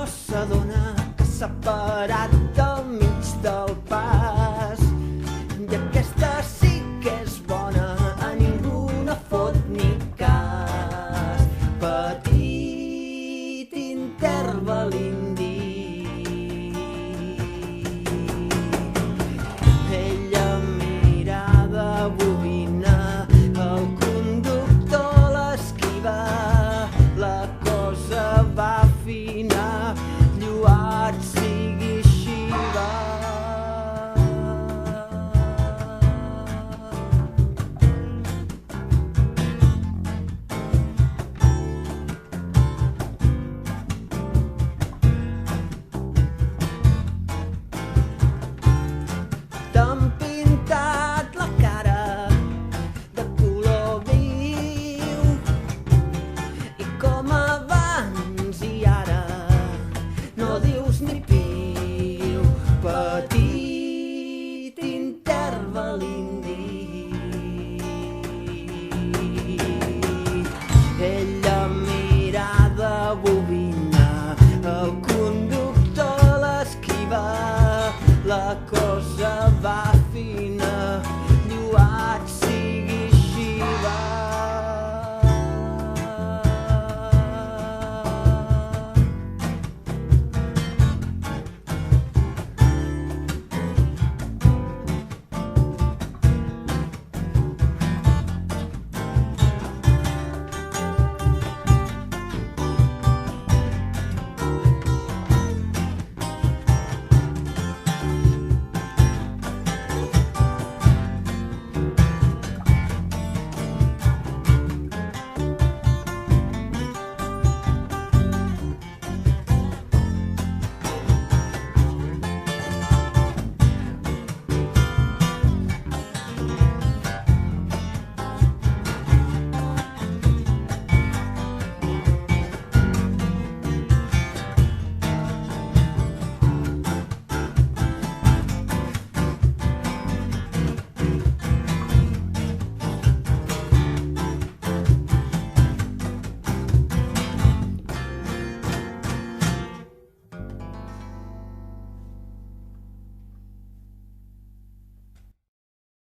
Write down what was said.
s'adona que s'ha parat al mig del pas. I aquesta sí que és bona, a ningú no fot ni cas. Petit interval indi. Ella mirada bobina, el conductor l'esquiva, la cosa va fina, lluat sigui Xiva. T'han pintat la cara de color viu i com abans i ara no dius ni piu. Petit interval indi. Ella mirada bobina, el conductor l'esquiva, la cosa